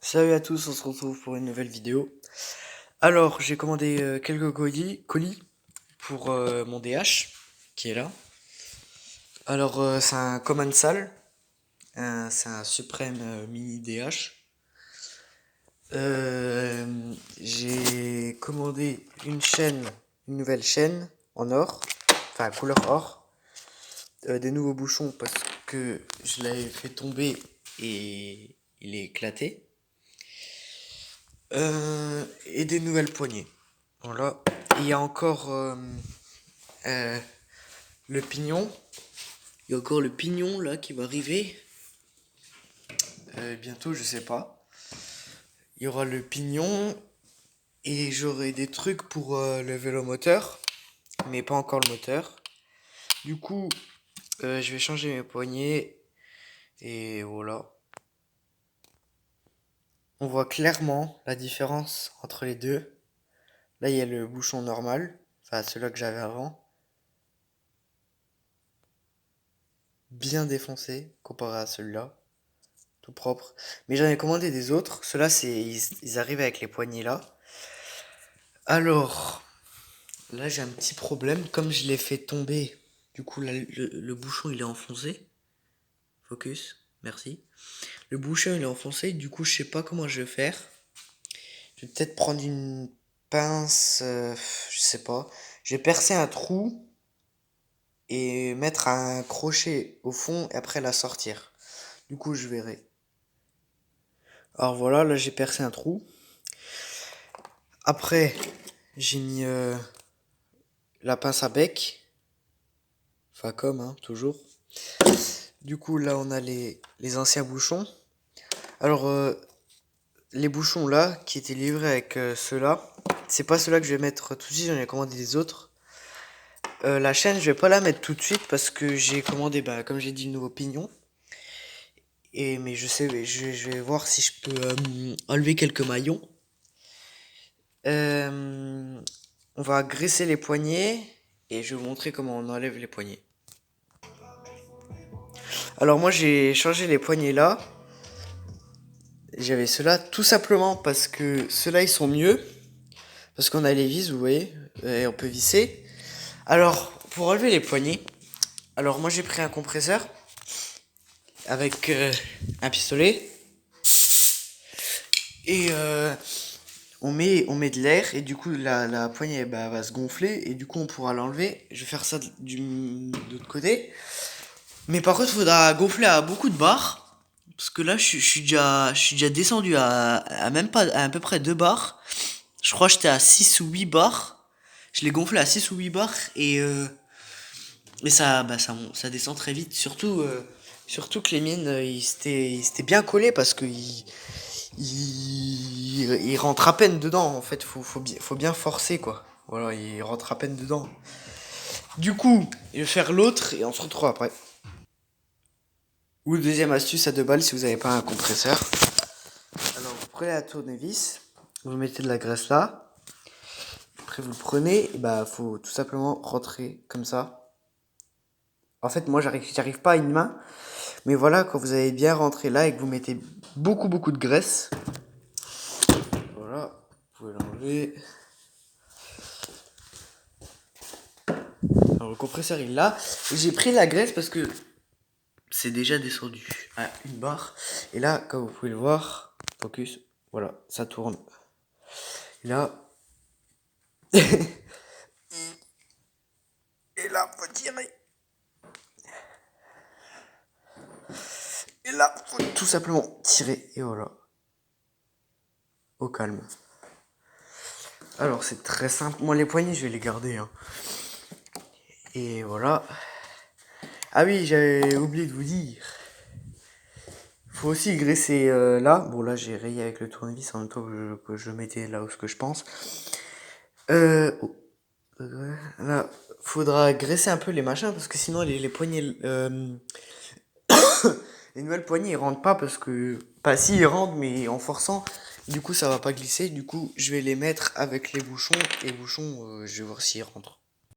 Salut à tous, on se retrouve pour une nouvelle vidéo. Alors, j'ai commandé quelques colis pour mon DH qui est là. Alors, c'est un Command Sal, c'est un Supreme Mini DH. J'ai commandé une nouvelle chaîne en or, enfin couleur or, des nouveaux bouchons parce que je l'avais fait tomber et il est éclaté. Et des nouvelles poignées. Voilà. Il y a encore euh, le pignon. Il y a encore le pignon là qui va arriver. Bientôt, je sais pas. Il y aura le pignon et j'aurai des trucs pour le vélomoteur, mais pas encore le moteur. Du coup, je vais changer mes poignées et voilà. On voit clairement la différence entre les deux. Là, il y a le bouchon normal, enfin celui-là que j'avais avant. Bien défoncé comparé à celui-là, tout propre. Mais j'en ai commandé des autres. Ceux-là, ils arrivent avec les poignées là. Alors, là, j'ai un petit problème. Comme je l'ai fait tomber, du coup, là, le bouchon, il est enfoncé. Focus, merci. Le bouchon, il est enfoncé. Du coup, je sais pas comment je vais faire. Je vais peut-être prendre une pince, je sais pas. Je vais percer un trou et mettre un crochet au fond et après la sortir. Du coup, je verrai. Alors voilà, là j'ai percé un trou. Après, j'ai mis la pince à bec. Enfin comme, hein, toujours. Du coup, là on a les anciens bouchons. Alors, les bouchons là, qui étaient livrés avec ceux-là, c'est pas ceux-là que je vais mettre tout de suite, j'en ai commandé des autres. La chaîne, je vais pas la mettre tout de suite parce que j'ai commandé, bah, comme j'ai dit, le nouveau pignon. Mais je sais, je vais voir si je peux enlever quelques maillons. On va graisser les poignets et je vais vous montrer comment on enlève les poignets. Alors moi j'ai changé les poignets là. J'avais ceux-là tout simplement parce que ceux-là ils sont mieux. Parce qu'on a les vis, vous voyez, et on peut visser. Alors pour enlever les poignets, alors moi j'ai pris un compresseur avec un pistolet. Et on met de l'air et du coup la poignée bah, va se gonfler et du coup on pourra l'enlever. Je vais faire ça de l'autre côté. Mais par contre, il faudra gonfler à beaucoup de barres. Parce que là, je suis déjà descendu à même pas, à peu près 2 bars. Je crois que j'étais à 6 ou 8 bars. Je l'ai gonflé à 6 ou 8 bars et ça, bah, ça descend très vite. Surtout que les miennes, ils s'étaient bien collés parce que ils rentrent à peine dedans. En fait, faut bien forcer, quoi. Voilà, ils rentrent à peine dedans. Du coup, je vais faire l'autre et on se retrouve après. Ou deuxième astuce à 2 balles si vous n'avez pas un compresseur. Alors vous prenez la tournevis, vous mettez de la graisse là. Après vous le prenez, et bah faut tout simplement rentrer comme ça. En fait moi j'arrive pas à une main. Mais voilà, quand vous avez bien rentré là et que vous mettez beaucoup de graisse. Voilà, vous pouvez l'enlever. Alors le compresseur il est là. Et j'ai pris la graisse parce que c'est déjà descendu à une barre. Et là, comme vous pouvez le voir, focus, voilà, ça tourne. Et là, et là, faut tirer. Et là, faut tout simplement tirer. Et voilà. Au calme. Alors, c'est très simple. Moi, les poignées, je vais les garder. Hein. Et voilà. Ah oui, j'avais oublié de vous dire. Faut aussi graisser là. Bon, là, j'ai rayé avec le tournevis en même temps que je mettais là où ce que je pense. Oh. Là, faudra graisser un peu les machins parce que sinon, les poignées. Les nouvelles poignées, ils rentrent pas parce que. Pas si, ils rentrent, mais en forçant. Du coup, ça va pas glisser. Du coup, je vais les mettre avec les bouchons. Et les bouchons, je vais voir s'ils rentrent.